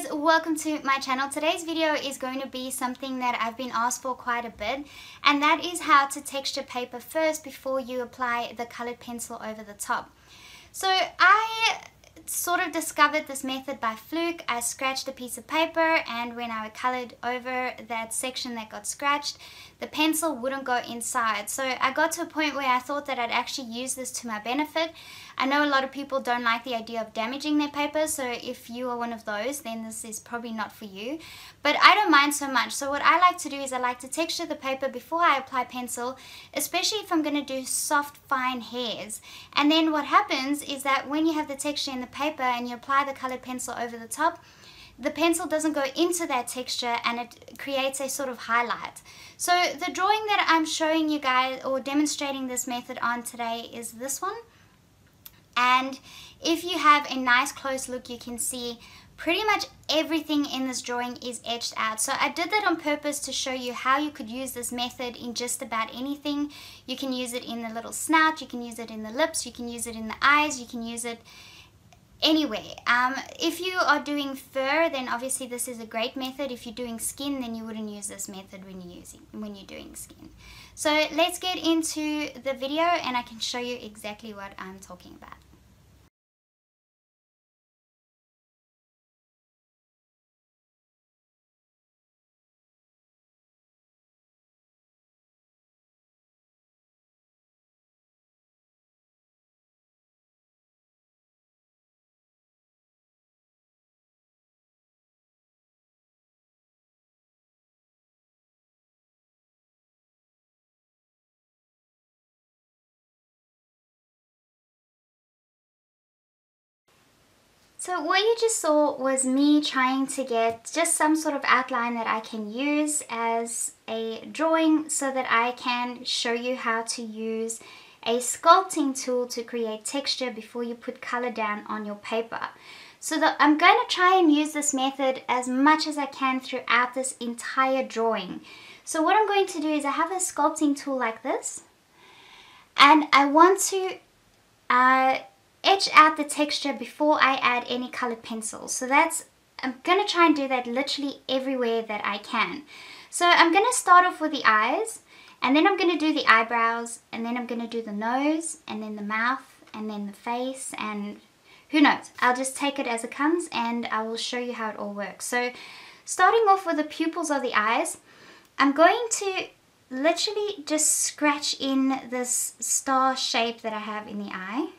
guys, welcome to my channel. Today's video is going to be something that I've been asked for quite a bit, and that is how to texture paper first before you apply the colored pencil over the top. So I sort of discovered this method by fluke. I scratched a piece of paper, and when I colored over that section that got scratched, the pencil wouldn't go inside. So I got to a point where I thought that I'd actually use this to my benefit. I know a lot of people don't like the idea of damaging their paper, so if you are one of those, then this is probably not for you. But I don't mind so much. So what I like to do is I like to texture the paper before I apply pencil, especially if I'm going to do soft, fine hairs. And then what happens is that when you have the texture in the paper and you apply the colored pencil over the top, the pencil doesn't go into that texture and it creates a sort of highlight. So the drawing that I'm showing you guys or demonstrating this method on today is this one. And if you have a nice close look, you can see pretty much everything in this drawing is etched out. So I did that on purpose to show you how you could use this method in just about anything. You can use it in the little snout, you can use it in the lips, you can use it in the eyes, you can use it anywhere. If you are doing fur, then obviously this is a great method. If you're doing skin, then you wouldn't use this method when you're doing skin. So let's get into the video and I can show you exactly what I'm talking about. So what you just saw was me trying to get just some sort of outline that I can use as a drawing so that I can show you how to use a sculpting tool to create texture before you put color down on your paper. So I'm going to try and use this method as much as I can throughout this entire drawing. So what I'm going to do is I have a sculpting tool like this, and I want to etch out the texture before I add any colored pencils. So I'm going to try and do that literally everywhere that I can. So I'm going to start off with the eyes, and then I'm going to do the eyebrows, and then I'm going to do the nose, and then the mouth, and then the face, and who knows. I'll just take it as it comes and I will show you how it all works. So starting off with the pupils of the eyes, I'm going to literally just scratch in this star shape that I have in the eye.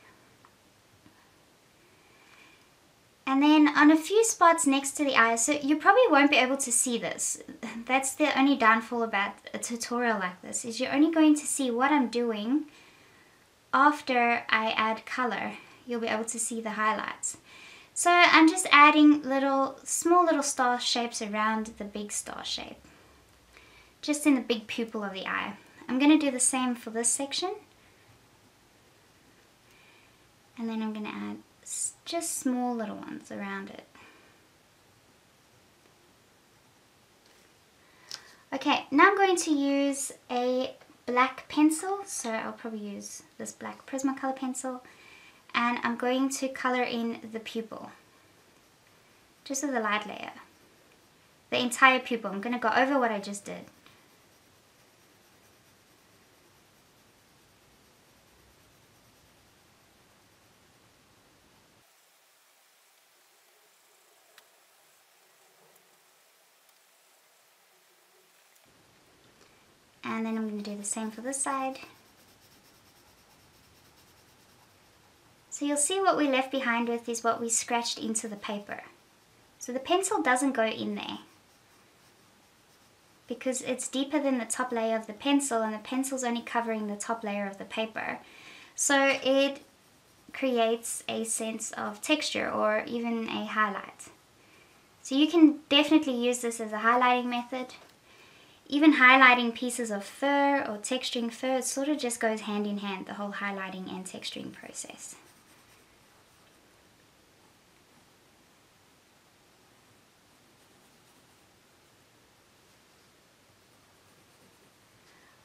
And then on a few spots next to the eyes, so you probably won't be able to see this. That's the only downfall about a tutorial like this, is you're only going to see what I'm doing after I add color. You'll be able to see the highlights. So I'm just adding small little star shapes around the big star shape, just in the big pupil of the eye. I'm going to do the same for this section. And then I'm going to add just small little ones around it. Okay, now I'm going to use a black pencil, so I'll probably use this black Prismacolor pencil, and I'm going to color in the pupil, just with a light layer, the entire pupil. I'm going to go over what I just did. And then I'm going to do the same for this side. So you'll see what we left behind with is what we scratched into the paper. So the pencil doesn't go in there because it's deeper than the top layer of the pencil, and the pencil's only covering the top layer of the paper. So it creates a sense of texture or even a highlight. So you can definitely use this as a highlighting method. Even highlighting pieces of fur or texturing fur, it sort of just goes hand in hand, the whole highlighting and texturing process.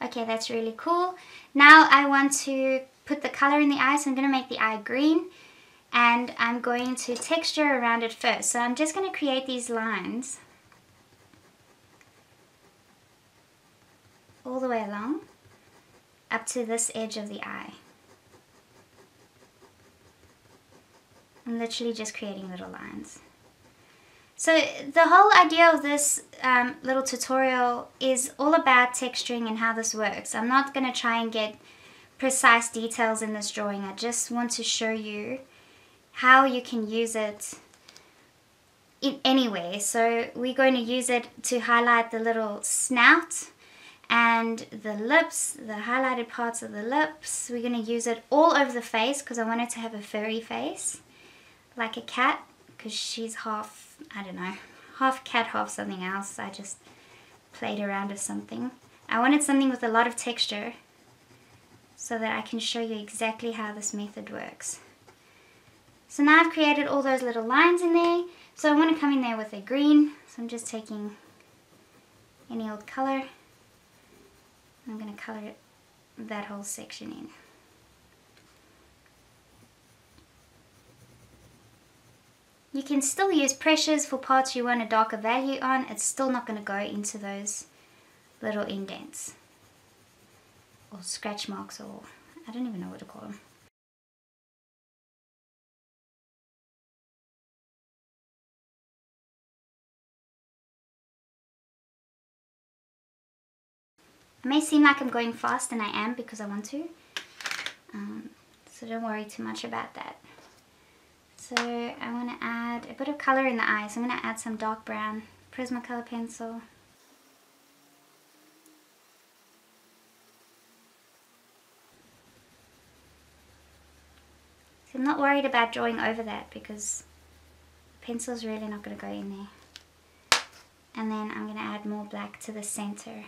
Okay, that's really cool. Now I want to put the color in the eye, so I'm going to make the eye green. and I'm going to texture around it first. So I'm just going to create these lines all the way along up to this edge of the eye. I'm literally just creating little lines. So the whole idea of this little tutorial is all about texturing and how this works. I'm not going to try and get precise details in this drawing. I just want to show you how you can use it in anywhere. So we're going to use it to highlight the little snout and the lips, the highlighted parts of the lips. We're going to use it all over the face because I want it to have a furry face, like a cat, because she's half, I don't know, half cat, half something else. I just played around with something. I wanted something with a lot of texture so that I can show you exactly how this method works. So now I've created all those little lines in there. So I want to come in there with a green. So I'm just taking any old color. I'm going to color that whole section in. You can still use pressures for parts you want a darker value on. It's still not going to go into those little indents or scratch marks, or I don't even know what to call them. It may seem like I'm going fast, and I am because I want to. So don't worry too much about that. So I want to add a bit of color in the eyes. I'm going to add some dark brown Prismacolor pencil. So I'm not worried about drawing over that because the pencil's really not going to go in there. And then I'm going to add more black to the center.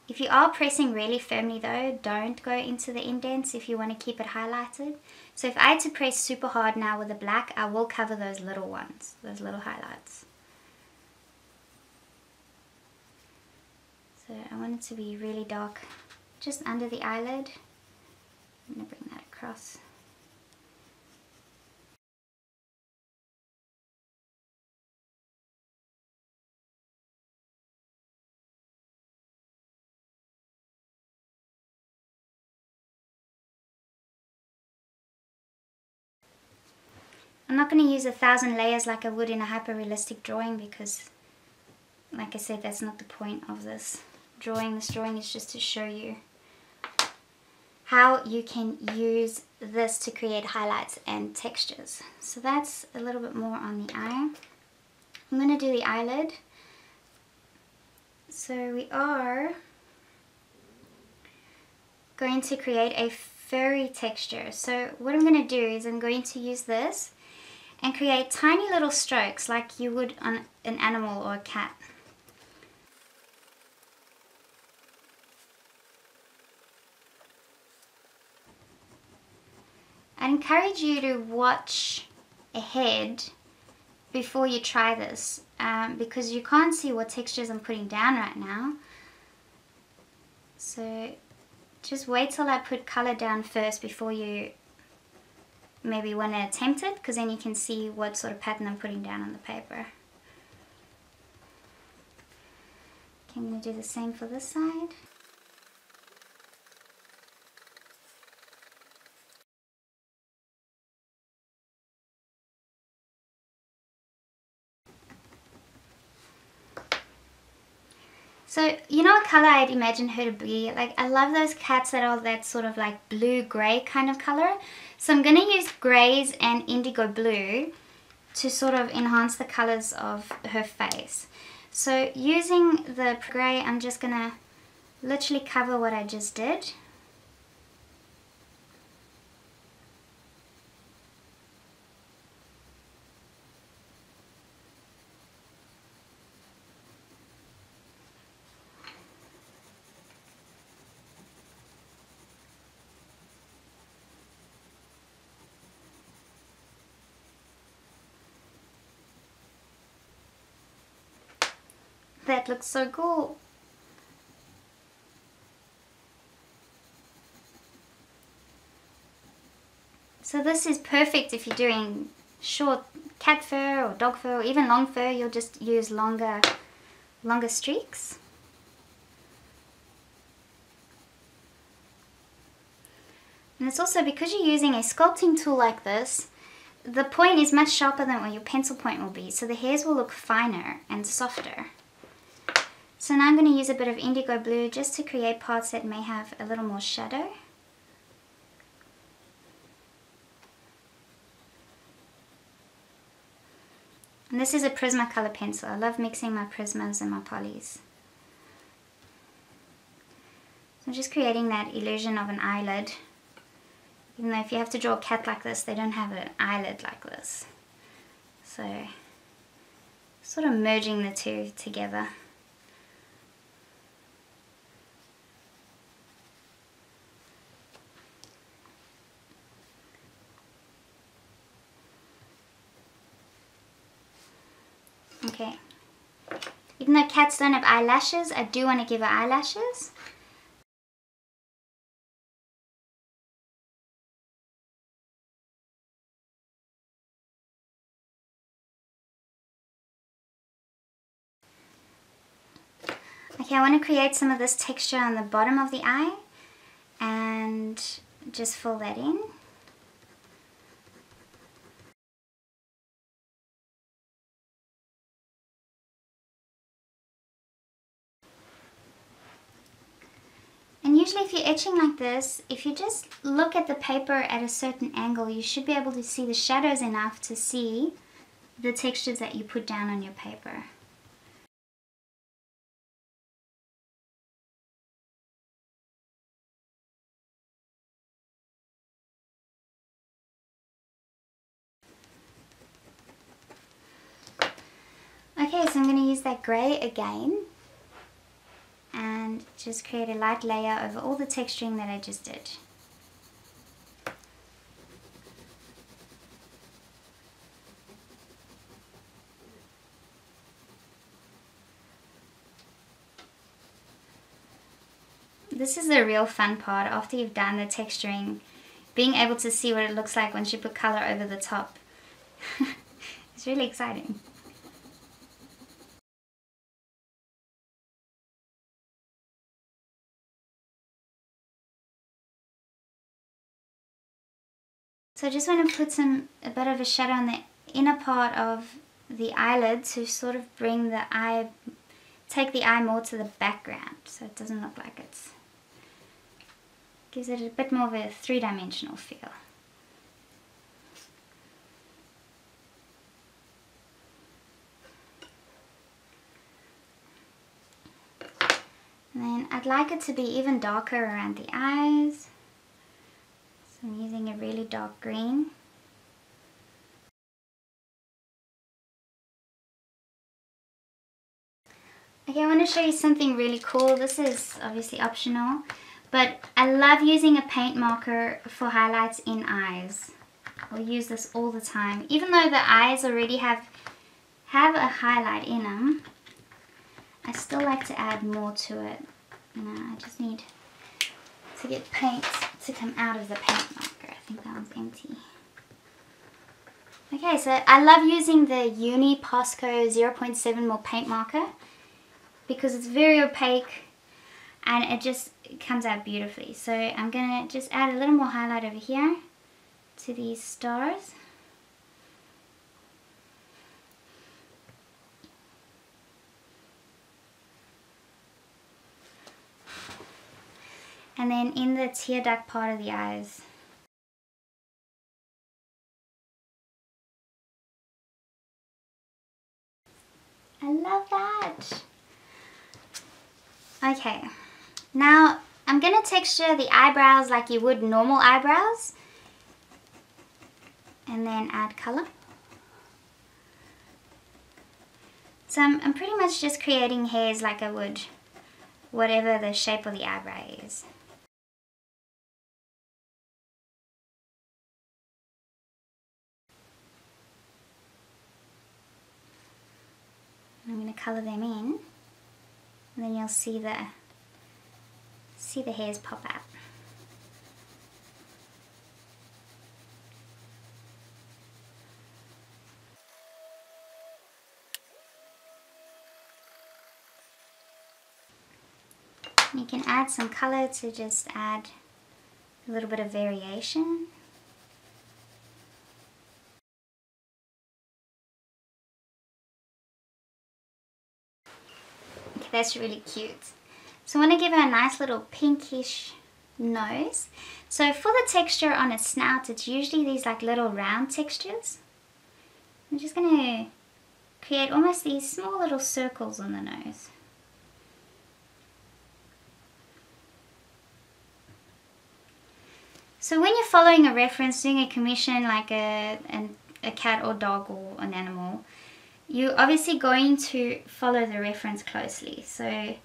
If you are pressing really firmly though, don't go into the indents if you want to keep it highlighted. So if I had to press super hard now with the black, I will cover those little ones, those little highlights. So I want it to be really dark just under the eyelid. I'm going to bring that across. I'm not going to use 1,000 layers like I would in a hyper-realistic drawing because, like I said, that's not the point of this drawing. This drawing is just to show you how you can use this to create highlights and textures. So that's a little bit more on the eye. I'm going to do the eyelid. So we are going to create a furry texture. So what I'm going to do is I'm going to use this and create tiny little strokes like you would on an animal or a cat. I encourage you to watch ahead before you try this because you can't see what textures I'm putting down right now. So just wait till I put color down first before you maybe want to attempt it, because then you can see what sort of pattern I'm putting down on the paper. Okay, I'm going to do the same for this side. So, you know what color I'd imagine her to be? Like, I love those cats that are that sort of like blue-gray kind of color. So I'm going to use grays and indigo blue to sort of enhance the colors of her face. So using the gray, I'm just going to literally cover what I just did. That looks so cool. So this is perfect if you're doing short cat fur or dog fur or even long fur. You'll just use longer streaks. And it's also because you're using a sculpting tool like this, the point is much sharper than what your pencil point will be, so the hairs will look finer and softer. So now I'm going to use a bit of indigo blue just to create parts that may have a little more shadow. And this is a Prismacolor pencil. I love mixing my Prismas and my polys. So I'm just creating that illusion of an eyelid. Even though if you have to draw a cat like this, they don't have an eyelid like this. So, sort of merging the two together. Okay. Even though cats don't have eyelashes, I do want to give her eyelashes. Okay, I want to create some of this texture on the bottom of the eye and just fill that in. And usually if you're etching like this, if you just look at the paper at a certain angle, you should be able to see the shadows enough to see the textures that you put down on your paper. Okay, so I'm going to use that grey again and just create a light layer over all the texturing that I just did. This is the real fun part after you've done the texturing, being able to see what it looks like once you put color over the top. It's really exciting. So I just want to put a bit of a shadow on the inner part of the eyelid to sort of bring the eye, take the eye more to the background so it doesn't look like gives it a bit more of a three-dimensional feel. And then I'd like it to be even darker around the eyes. So I'm using a really dark green. Okay, I want to show you something really cool. This is obviously optional, but I love using a paint marker for highlights in eyes. I'll use this all the time. Even though the eyes already have a highlight in them, I still like to add more to it. You know, I just need to get paint to come out of the paint marker. I think that one's empty. Okay, so I love using the Uni Posco 0.7mm paint marker because it's very opaque and it just comes out beautifully. So I'm going to just add a little more highlight over here to these stars. And then in the tear duct part of the eyes. I love that. Okay, now I'm going to texture the eyebrows like you would normal eyebrows. And then add color. So I'm pretty much just creating hairs like I would whatever the shape of the eyebrow is. I'm going to color them in, and then you'll see the hairs pop out. You can add some color to just add a little bit of variation. Okay, that's really cute. So I want to give her a nice little pinkish nose. So for the texture on its snout, it's usually these like little round textures. I'm just going to create almost these small little circles on the nose. So when you're following a reference, doing a commission like a cat or dog or an animal, you're obviously going to follow the reference closely. So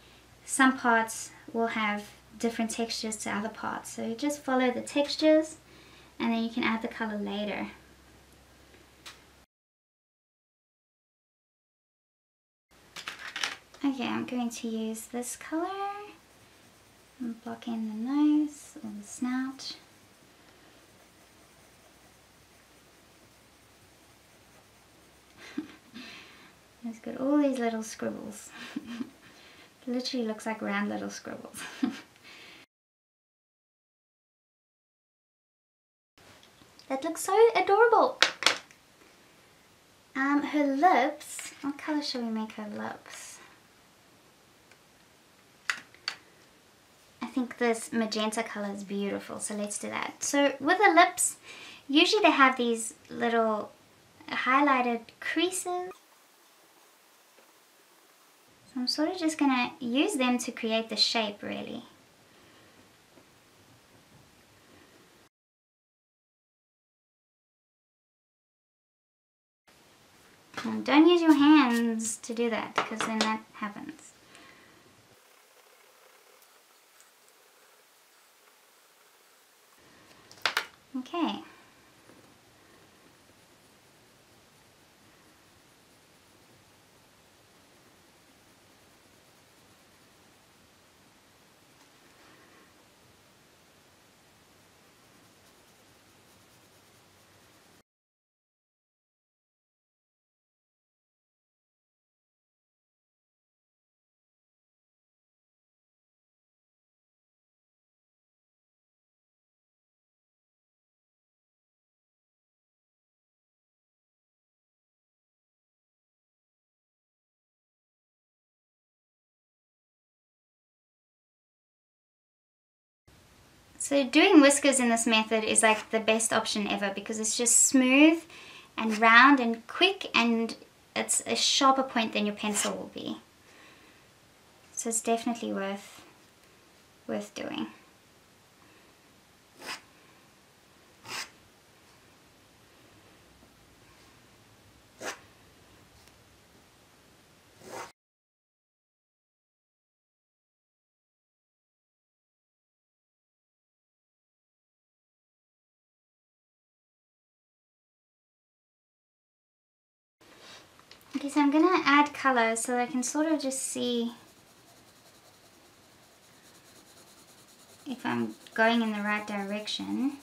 some parts will have different textures to other parts. So just follow the textures and then you can add the color later. Okay, I'm going to use this color and block in the nose or the snout. It's got all these little scribbles. It literally looks like round little scribbles. That looks so adorable. Her lips, what color shall we make her lips? I think this magenta color is beautiful, so let's do that. So with the lips, usually they have these little highlighted creases. So I'm sort of just going to use them to create the shape really. And don't use your hands to do that because then that happens. Okay. So doing whiskers in this method is like the best option ever because it's just smooth and round and quick, and it's a sharper point than your pencil will be. So it's definitely worth doing. Okay, so I'm going to add color so I can sort of just see if I'm going in the right direction.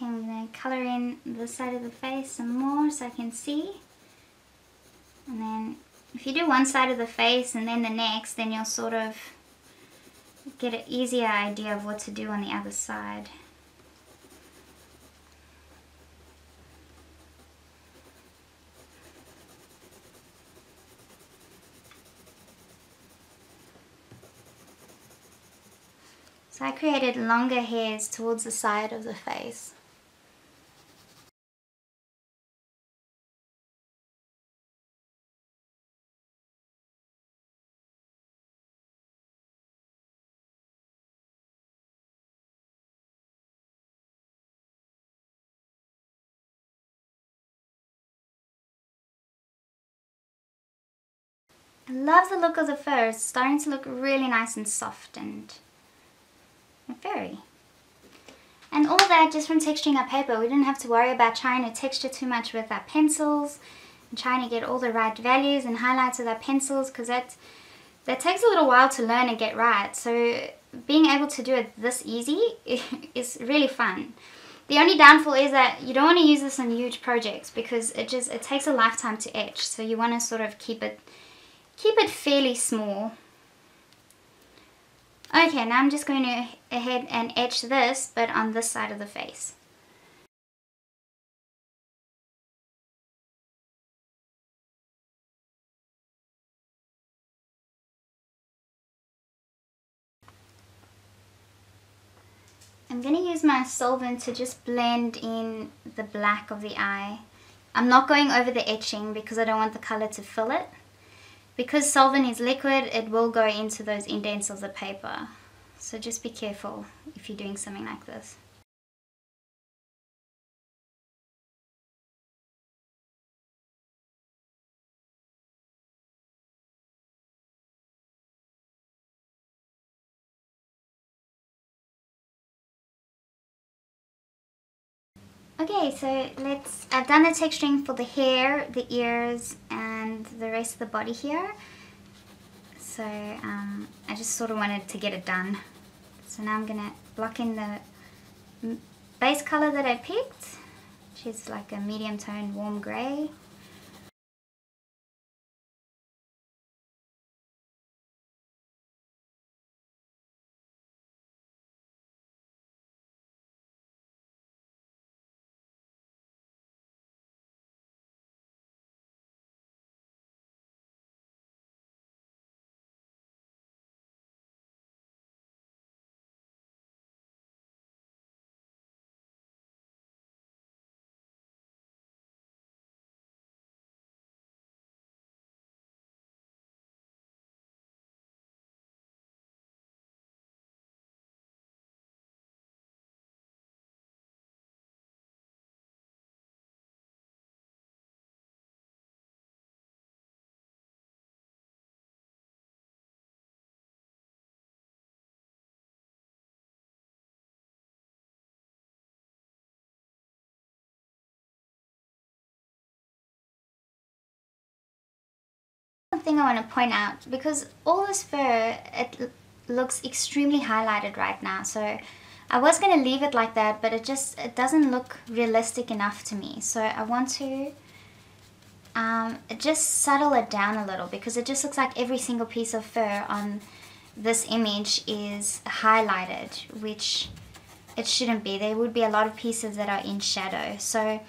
Okay, I'm going to colour in this side of the face some more so I can see. And then if you do one side of the face and then the next, then you'll sort of get an easier idea of what to do on the other side. So I created longer hairs towards the side of the face. I love the look of the fur. It's starting to look really nice and soft and furry. And all that just from texturing our paper. We didn't have to worry about trying to texture too much with our pencils and trying to get all the right values and highlights with our pencils, because that takes a little while to learn and get right. So being able to do it this easy is really fun. The only downfall is that you don't want to use this on huge projects because it takes a lifetime to etch. So you want to sort of keep it fairly small. Okay, now I'm just going to ahead and etch this, but on this side of the face. I'm going to use my solvent to just blend in the black of the eye. I'm not going over the etching because I don't want the color to fill it. Because solvent is liquid, it will go into those indents of the paper. So just be careful if you're doing something like this. Okay, so I've done the texturing for the hair, the ears, and the rest of the body here. So I just sort of wanted to get it done. So now I'm going to block in the base color that I picked, which is like a medium tone warm grey. One thing I want to point out, because all this fur, it looks extremely highlighted right now, so I was going to leave it like that, but it doesn't look realistic enough to me. So I want to just subtle it down a little, because it just looks like every single piece of fur on this image is highlighted, which it shouldn't be. There would be a lot of pieces that are in shadow. So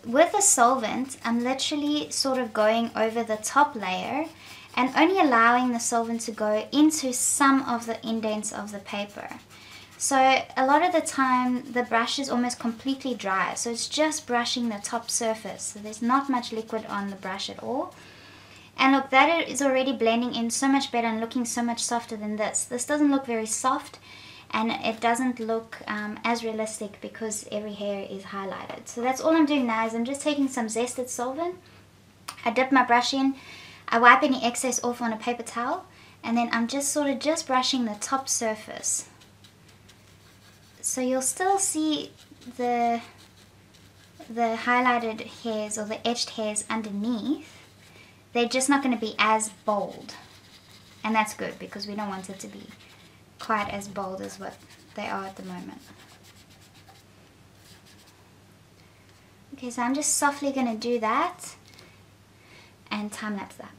with the solvent, I'm literally sort of going over the top layer and only allowing the solvent to go into some of the indents of the paper. So a lot of the time the brush is almost completely dry, so it's just brushing the top surface, so there's not much liquid on the brush at all. And look, that is already blending in so much better and looking so much softer than this. This doesn't look very soft, and it doesn't look as realistic because every hair is highlighted. So that's all I'm doing now, is I'm just taking some zested solvent. I dip my brush in, I wipe any excess off on a paper towel, and then I'm just sort of just brushing the top surface. So you'll still see the highlighted hairs or the etched hairs underneath. They're just not going to be as bold, and that's good because we don't want it to be quite as bold as what they are at the moment. Okay, so I'm just softly going to do that and time lapse that.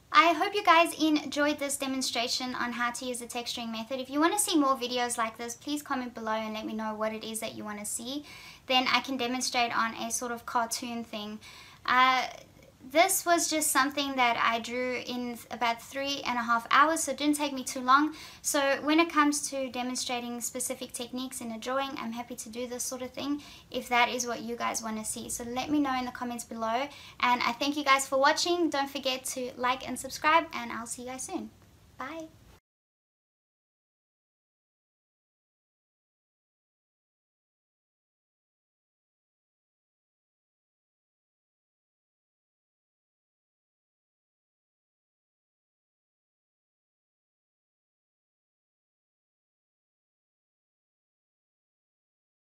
I hope you guys enjoyed this demonstration on how to use the texturing method. If you want to see more videos like this, please comment below and let me know what it is that you want to see. Then I can demonstrate on a sort of cartoon thing. this was just something that I drew in about 3.5 hours, so it didn't take me too long. So when it comes to demonstrating specific techniques in a drawing, I'm happy to do this sort of thing if that is what you guys want to see. So let me know in the comments below, and I thank you guys for watching. Don't forget to like and subscribe, and I'll see you guys soon. Bye.